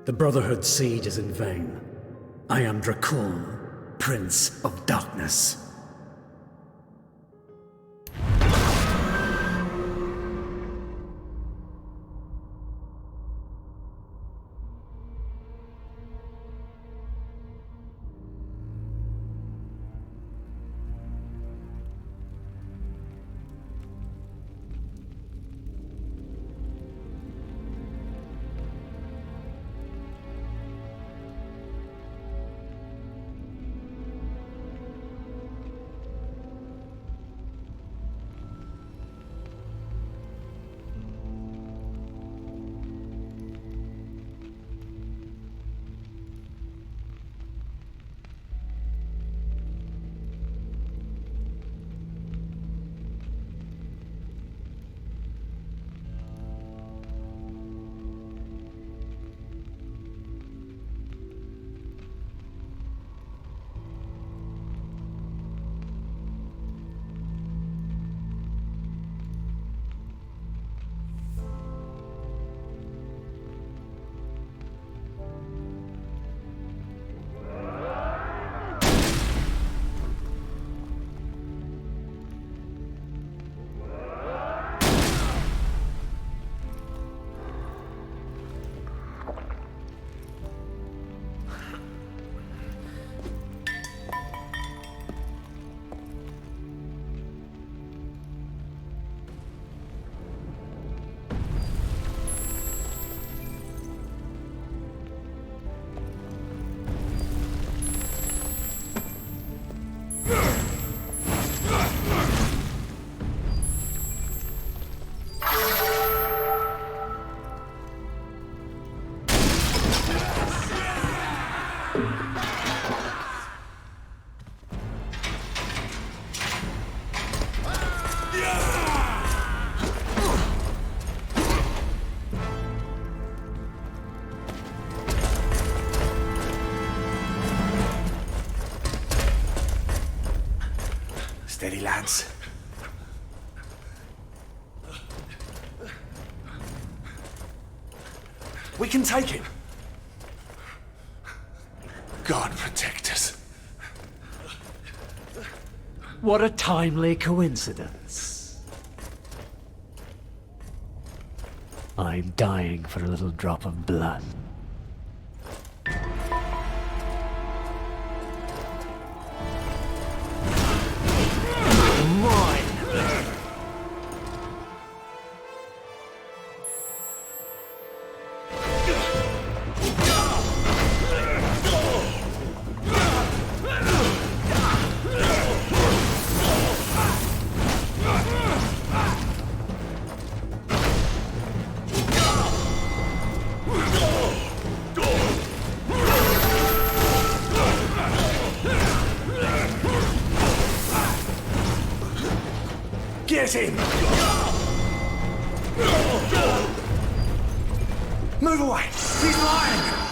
The Brotherhood's siege is in vain. I am Dracul, Prince of Darkness. Steady, lads. We can take it. God protect us. What a timely coincidence. I'm dying for a little drop of blood. Get him! Move away! He's lying!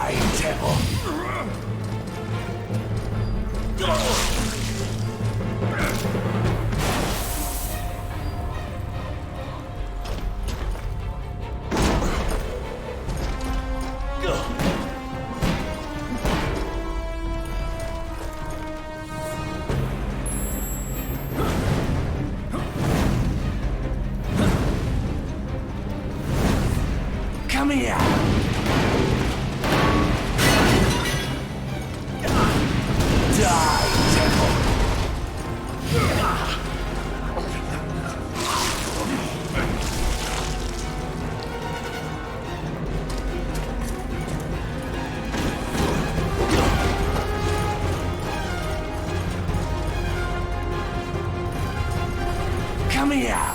Die, devil! Come here! Die, devil! Come here!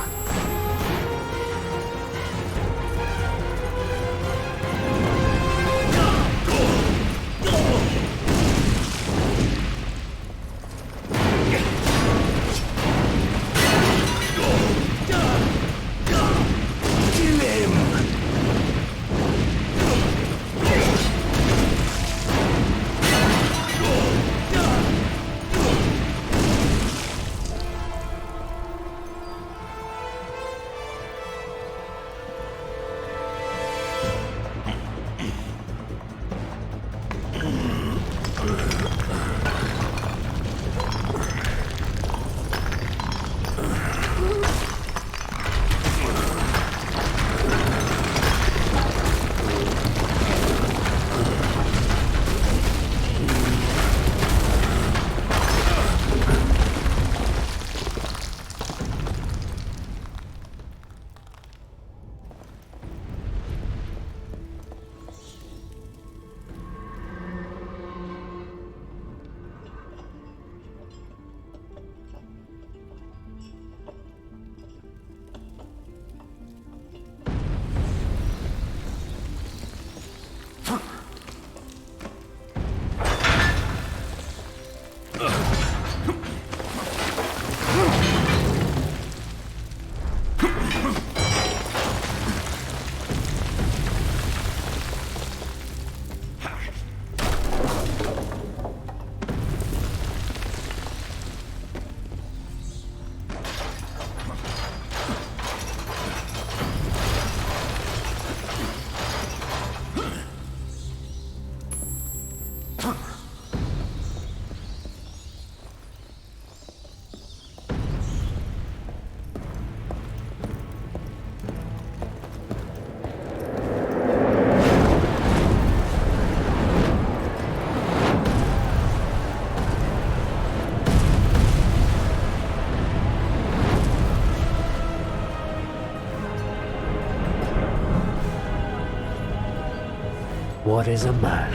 What is a man?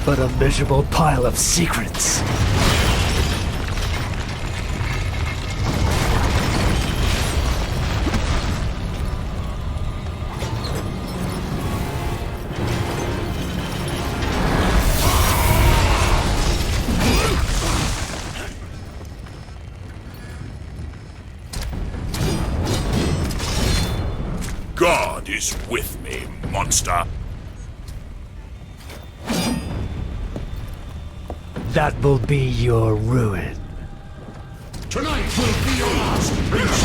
But a miserable pile of secrets. God is with me, monster. That will be your ruin. Tonight will be your last, Prince.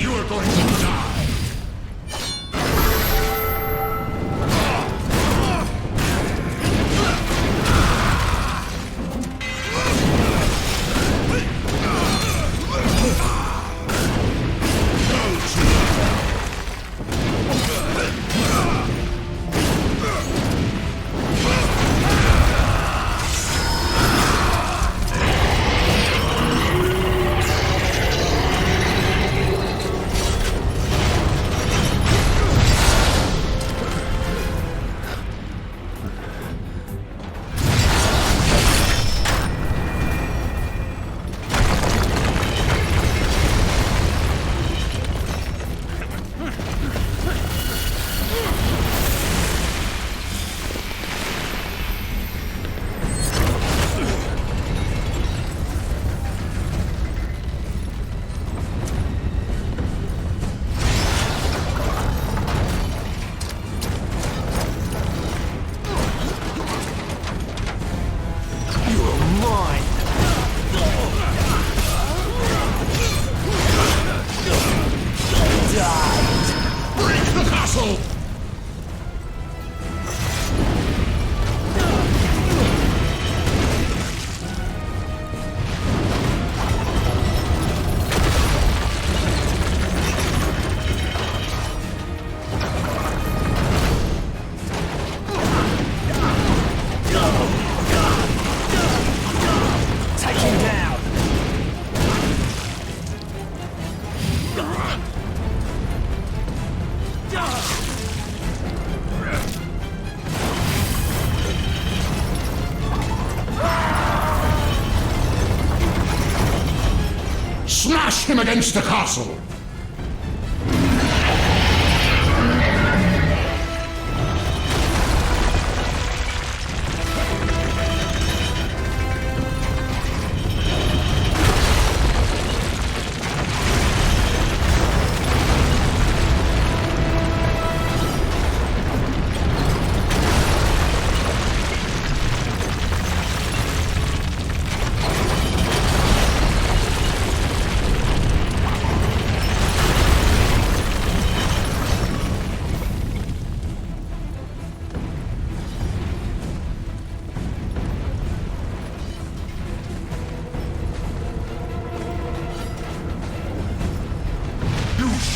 You are going to die. Smash him against the castle!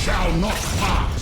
Shall not pass.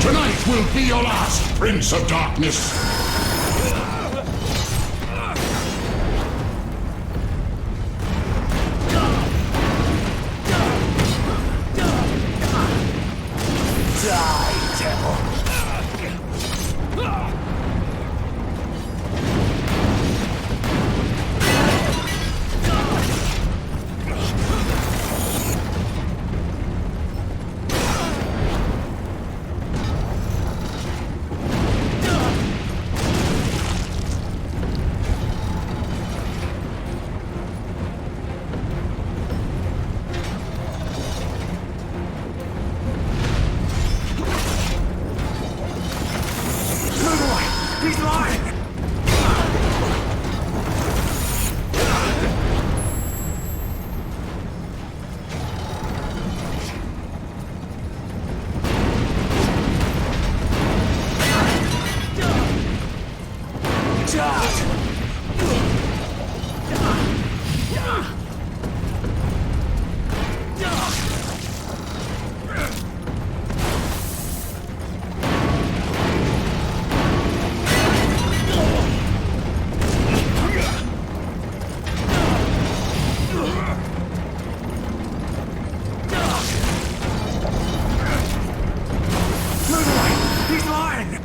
Tonight will be your last, Prince of Darkness. Die, devil! He's lying! He's lying!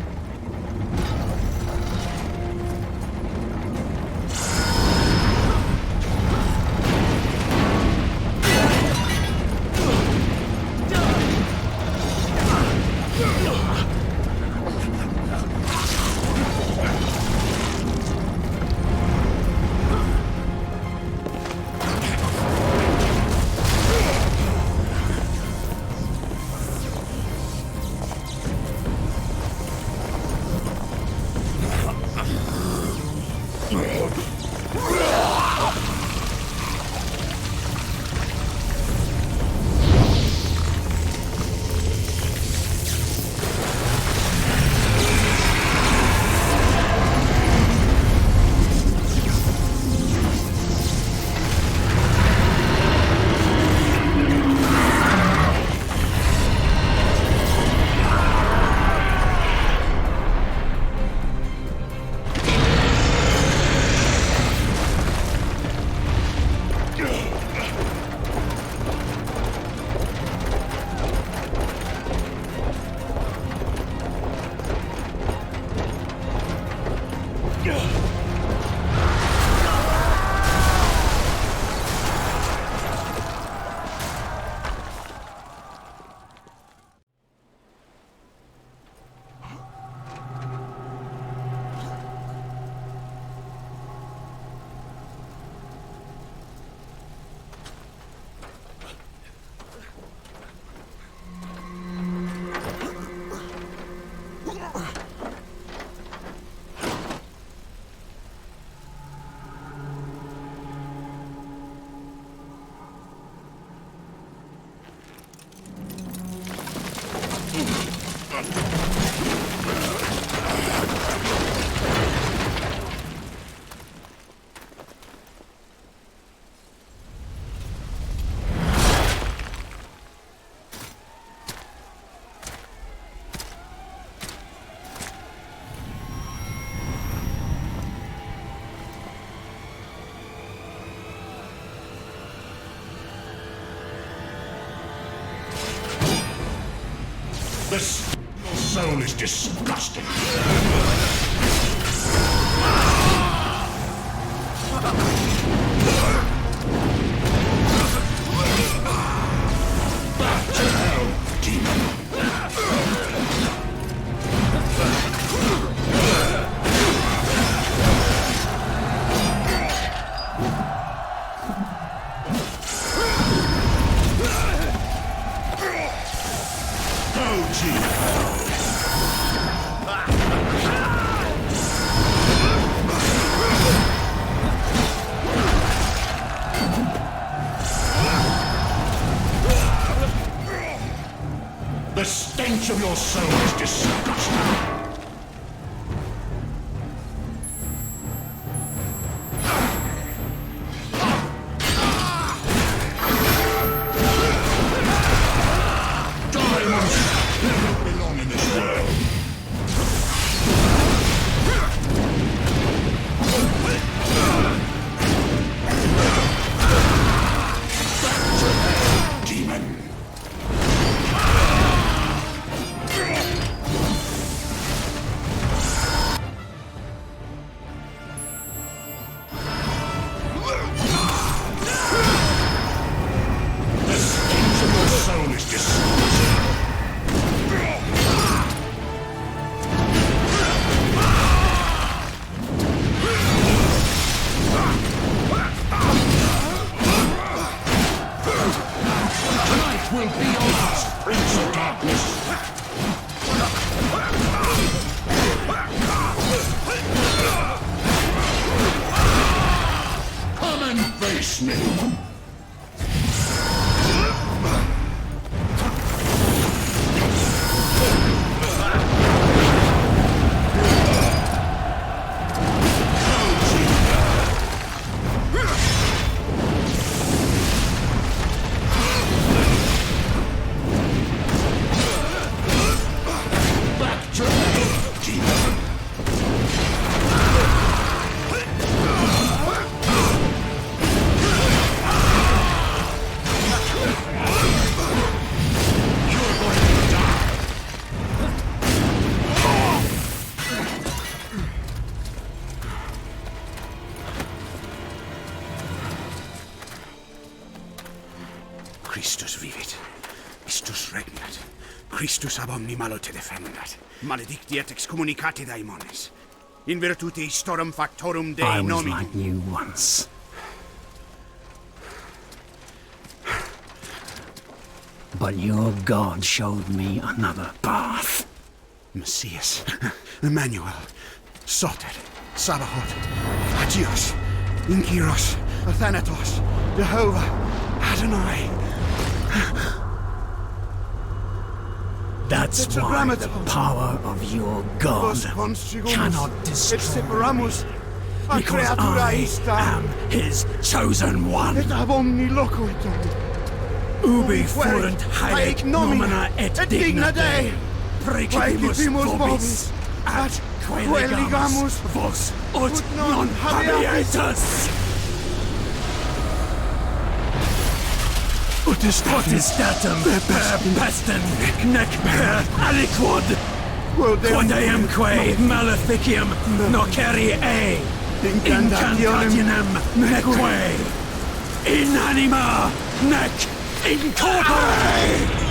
This soul is disgusting. Back to hell, demon. The stench of your soul is disgusting. Die, monster! You don't belong in this world. snake. Christus vivit, Istus regnat, Christus ab omni malo te defendat, maledictiet excommunicati daimones, in virtute istorum factorum Dei I was nomini. like you once. But your God showed me another path. Messias, Emmanuel, Soter, Sabaoth, Agios, Inkyros, Athanatos, Jehovah, Adonai. That's why the power of your God cannot destroy me, because I am his chosen one. Ubi fuerunt haec nomina et digna Dei, precipimus vobis, at quae legamus vos ut non habietus. Potestatem per pestem nec per aliquod, quod eamque maleficium nocere incantationem neque in anima nec in corpore.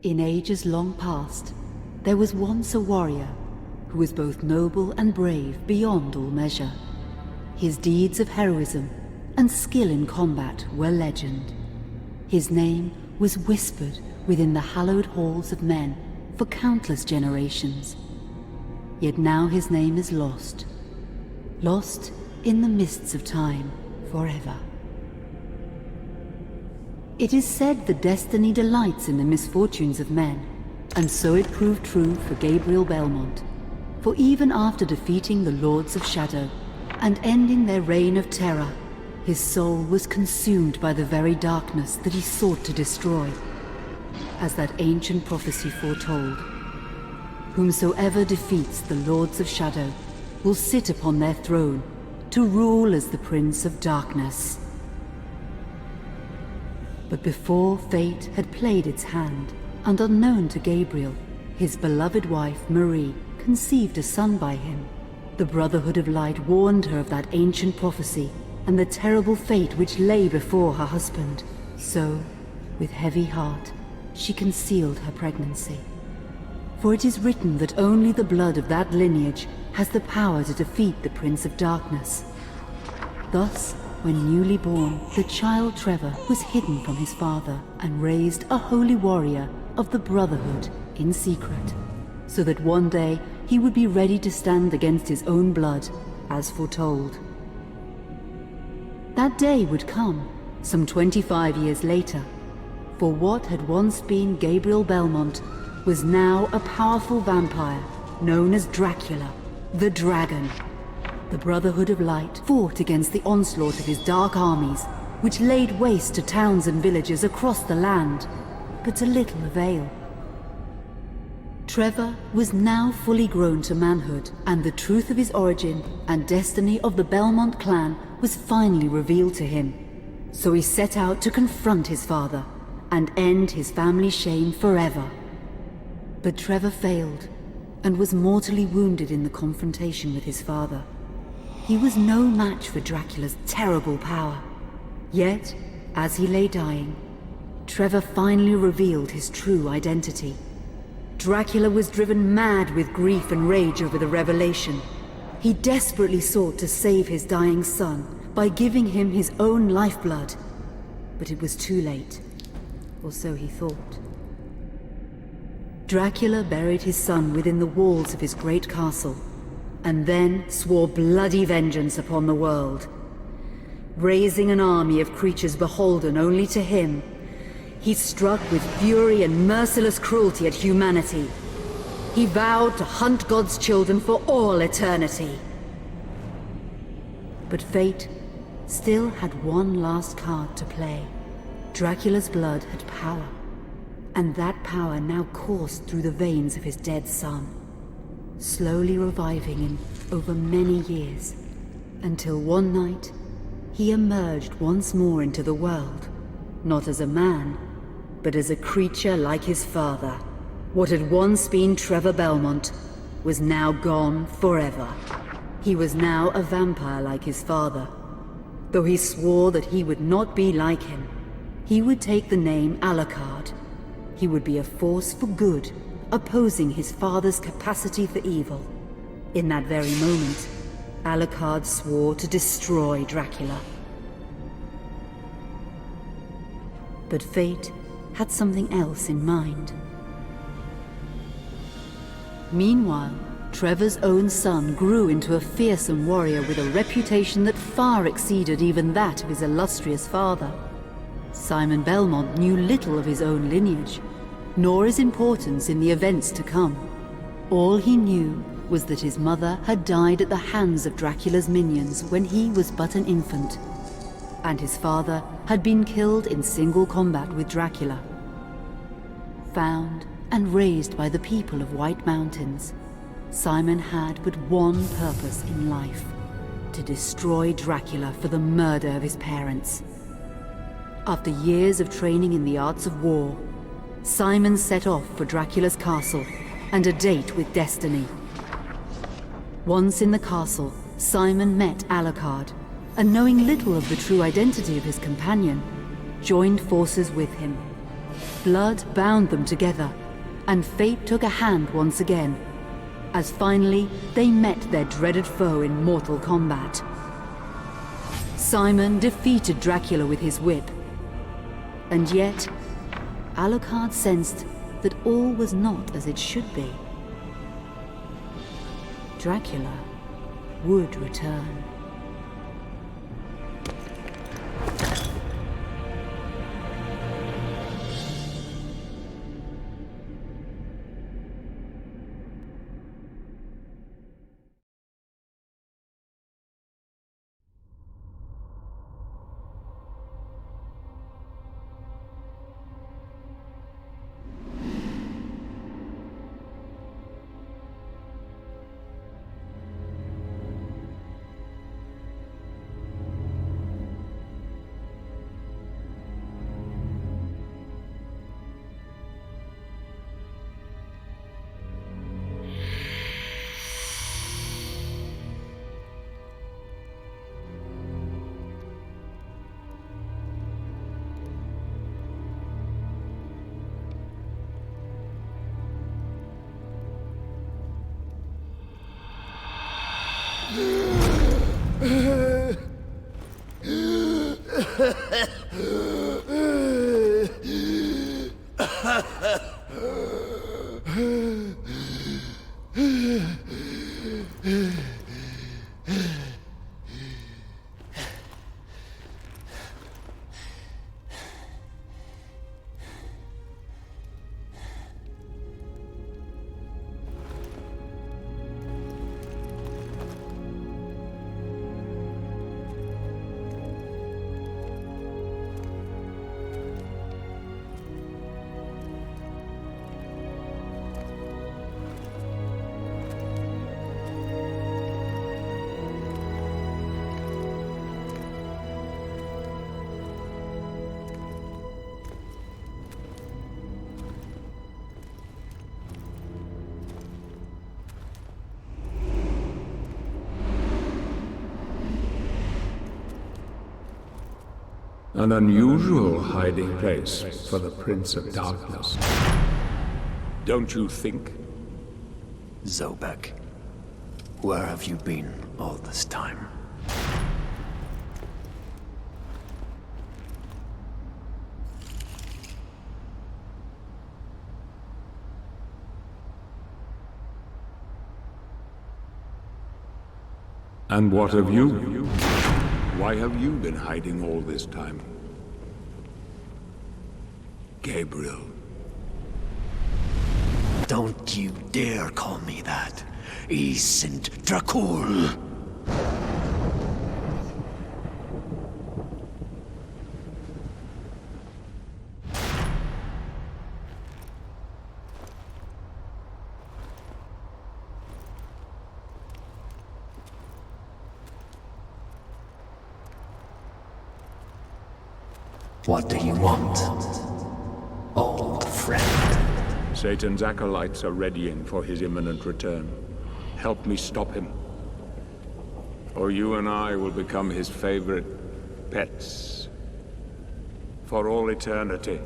In ages long past, there was once a warrior who was both noble and brave beyond all measure. His deeds of heroism and skill in combat were legend. His name was whispered within the hallowed halls of men for countless generations. Yet now his name is lost. Lost in the mists of time forever. It is said that destiny delights in the misfortunes of men, and so it proved true for Gabriel Belmont. For even after defeating the Lords of Shadow and ending their reign of terror, his soul was consumed by the very darkness that he sought to destroy. As that ancient prophecy foretold, whomsoever defeats the Lords of Shadow will sit upon their throne to rule as the Prince of Darkness. But before fate had played its hand, and unknown to Gabriel, his beloved wife Marie conceived a son by him. The Brotherhood of Light warned her of that ancient prophecy and the terrible fate which lay before her husband. So, with heavy heart, she concealed her pregnancy. For it is written that only the blood of that lineage has the power to defeat the Prince of Darkness. Thus, when newly born, the child Trevor was hidden from his father and raised a holy warrior of the Brotherhood in secret, so that one day he would be ready to stand against his own blood, as foretold. That day would come, some 25 years later, for what had once been Gabriel Belmont was now a powerful vampire known as Dracula, the Dragon. The Brotherhood of Light fought against the onslaught of his dark armies, which laid waste to towns and villages across the land, but to little avail. Trevor was now fully grown to manhood, and the truth of his origin and destiny of the Belmont clan was finally revealed to him. So he set out to confront his father and end his family's shame forever. But Trevor failed and was mortally wounded in the confrontation with his father. He was no match for Dracula's terrible power. Yet, as he lay dying, Trevor finally revealed his true identity. Dracula was driven mad with grief and rage over the revelation. He desperately sought to save his dying son by giving him his own lifeblood. But it was too late, or so he thought. Dracula buried his son within the walls of his great castle, and then swore bloody vengeance upon the world. Raising an army of creatures beholden only to him, he struck with fury and merciless cruelty at humanity. He vowed to hunt God's children for all eternity. But fate still had one last card to play. Dracula's blood had power, and that power now coursed through the veins of his dead son, slowly reviving him over many years, until one night he emerged once more into the world, not as a man, but as a creature like his father. What had once been Trevor Belmont was now gone forever. He was now a vampire like his father. Though he swore that he would not be like him, he would take the name Alucard. He would be a force for good, opposing his father's capacity for evil. In that very moment, Alucard swore to destroy Dracula. But fate had something else in mind. Meanwhile, Trevor's own son grew into a fearsome warrior with a reputation that far exceeded even that of his illustrious father. Simon Belmont knew little of his own lineage, nor his importance in the events to come. All he knew was that his mother had died at the hands of Dracula's minions when he was but an infant, and his father had been killed in single combat with Dracula. Found and raised by the people of White Mountains, Simon had but one purpose in life: to destroy Dracula for the murder of his parents. After years of training in the arts of war, Simon set off for Dracula's castle and a date with destiny. Once in the castle, Simon met Alucard, and knowing little of the true identity of his companion, joined forces with him. Blood bound them together, and fate took a hand once again, as finally they met their dreaded foe in mortal combat. Simon defeated Dracula with his whip, and yet Alucard sensed that all was not as it should be. Dracula would return. An unusual hiding place for the Prince of Darkness. Don't you think? Zobek, where have you been all this time? And what of you? Why have you been hiding all this time? Gabriel. Don't you dare call me that. I sind Dracul. What do you want, old friend? Satan's acolytes are readying for his imminent return. Help me stop him. Or you and I will become his favorite pets. For all eternity.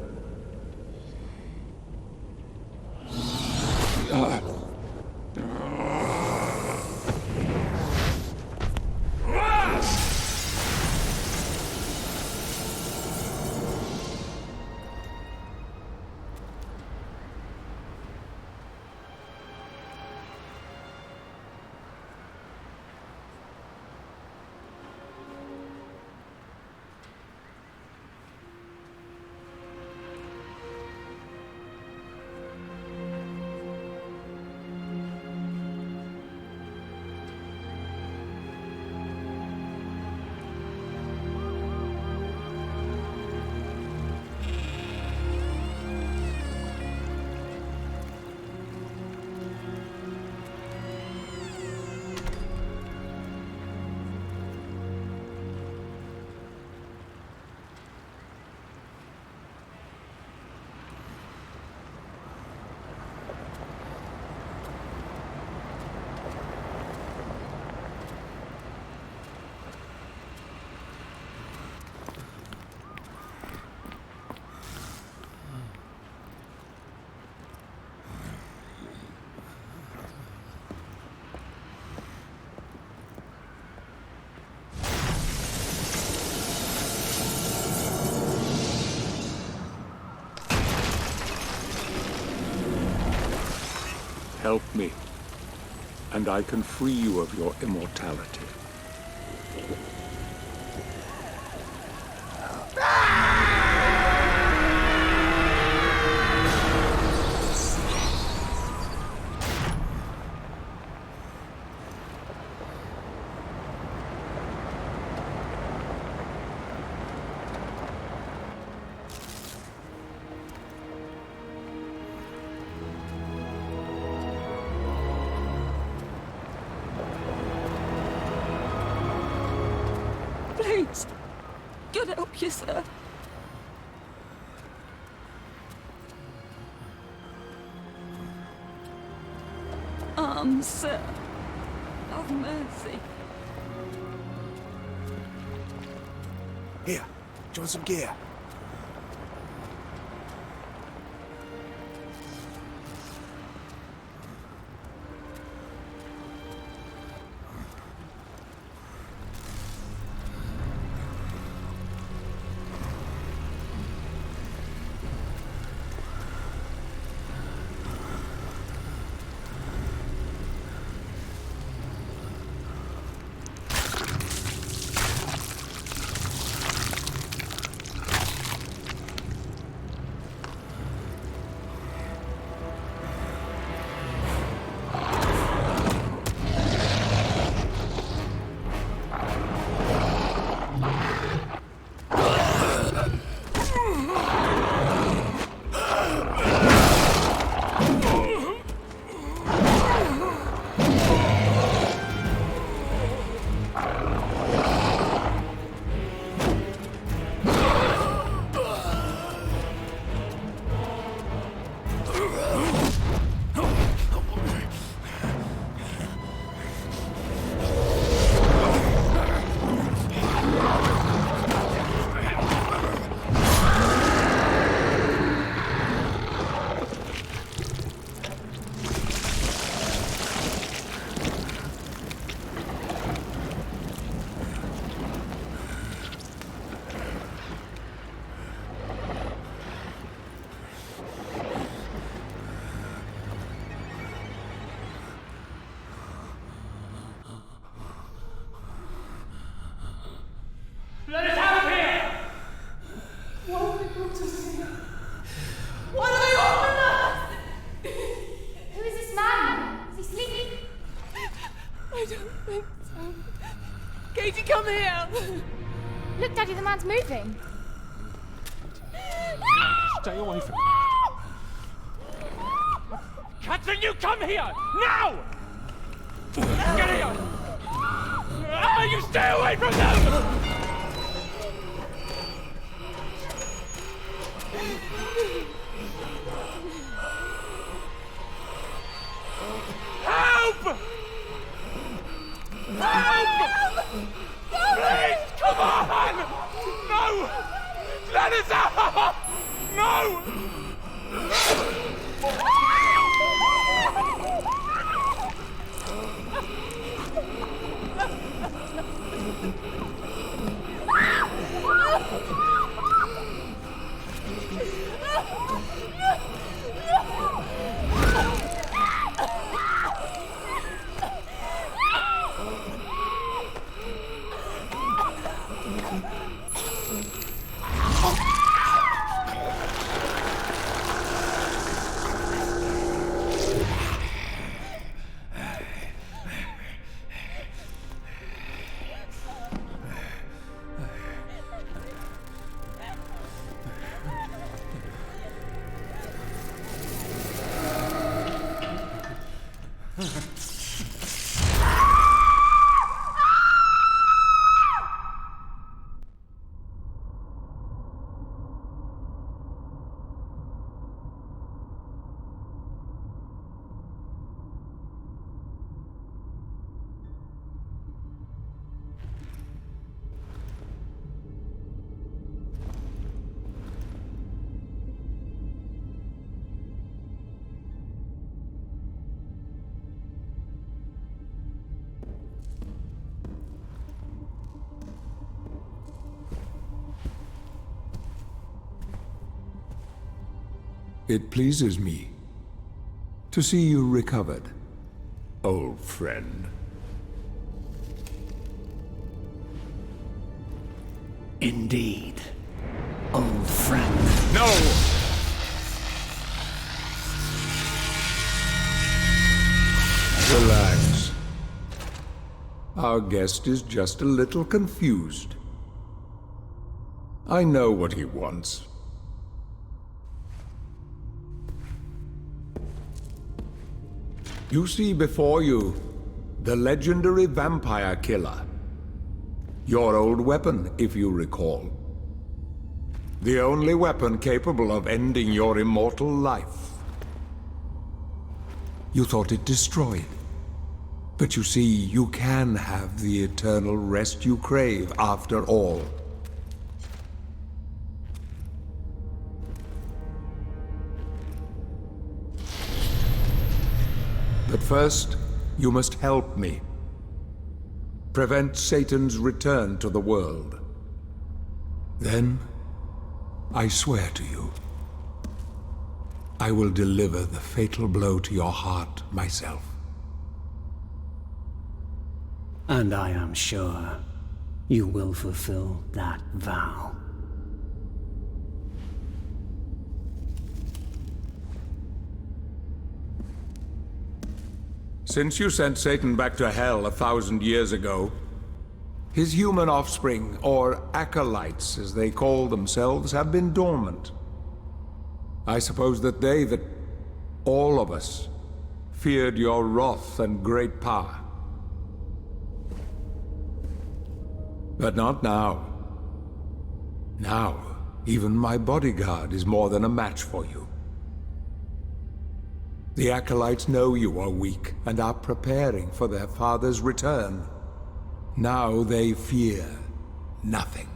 Help me, and I can free you of your immortality. Please, God help you, sir. Sir, have mercy. Here, do you want some gear? Lady, come here! Look, Daddy, the man's moving. Stay away from me. Catherine, you come here! Now! Get here! You stay away from them! Help! Help! Please, come on! No! Let us out! No! It pleases me to see you recovered, old friend. Indeed, old friend. No! Relax. Our guest is just a little confused. I know what he wants. You see before you the legendary vampire killer. Your old weapon, if you recall. The only weapon capable of ending your immortal life. You thought it destroyed. But you see, you can have the eternal rest you crave after all. But first, you must help me. Prevent Satan's return to the world. Then, I swear to you, I will deliver the fatal blow to your heart myself. And I am sure you will fulfill that vow. Since you sent Satan back to hell 1,000 years ago, his human offspring, or acolytes as they call themselves, have been dormant. I suppose that all of us, feared your wrath and great power. But not now. Now, even my bodyguard is more than a match for you. The acolytes know you are weak and are preparing for their father's return. Now they fear nothing.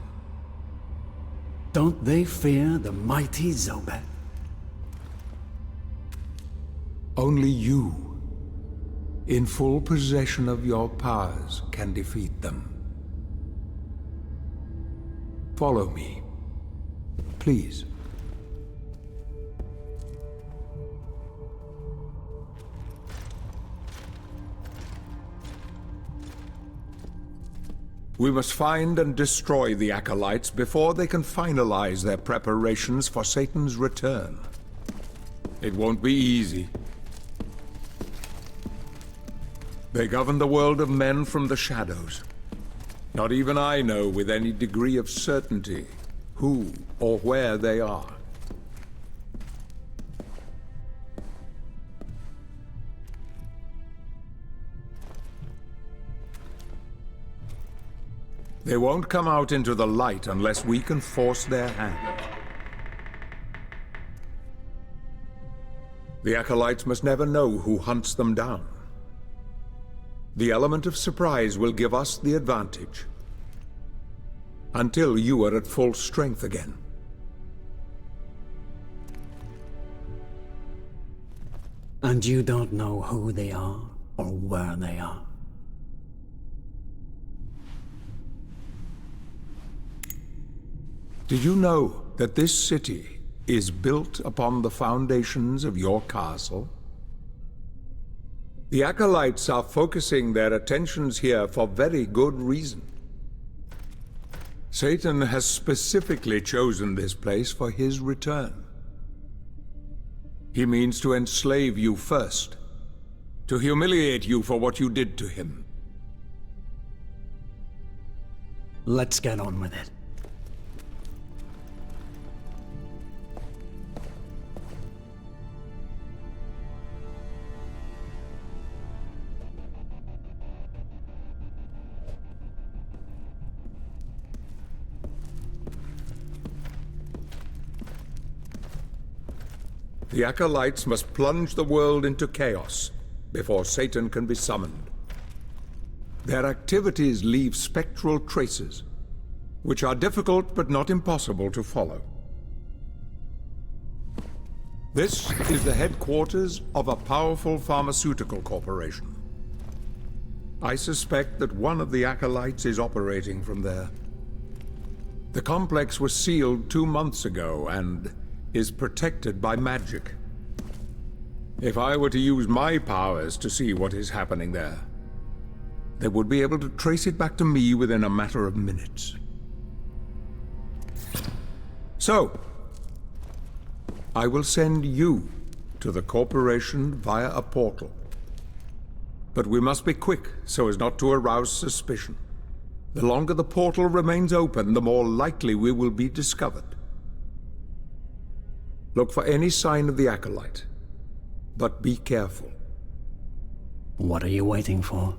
Don't they fear the mighty Zobek? Only you, in full possession of your powers, can defeat them. Follow me, please. We must find and destroy the acolytes before they can finalize their preparations for Satan's return. It won't be easy. They govern the world of men from the shadows. Not even I know with any degree of certainty who or where they are. They won't come out into the light unless we can force their hand. The Acolytes must never know who hunts them down. The element of surprise will give us the advantage. Until you are at full strength again. And you don't know who they are or where they are. Did you know that this city is built upon the foundations of your castle? The Acolytes are focusing their attentions here for very good reason. Satan has specifically chosen this place for his return. He means to enslave you first, to humiliate you for what you did to him. Let's get on with it. The Acolytes must plunge the world into chaos before Satan can be summoned. Their activities leave spectral traces, which are difficult but not impossible to follow. This is the headquarters of a powerful pharmaceutical corporation. I suspect that one of the Acolytes is operating from there. The complex was sealed 2 months ago and is protected by magic. If I were to use my powers to see what is happening there, they would be able to trace it back to me within a matter of minutes. So, I will send you to the corporation via a portal. But we must be quick so as not to arouse suspicion. The longer the portal remains open, the more likely we will be discovered. Look for any sign of the Acolyte, but be careful. What are you waiting for?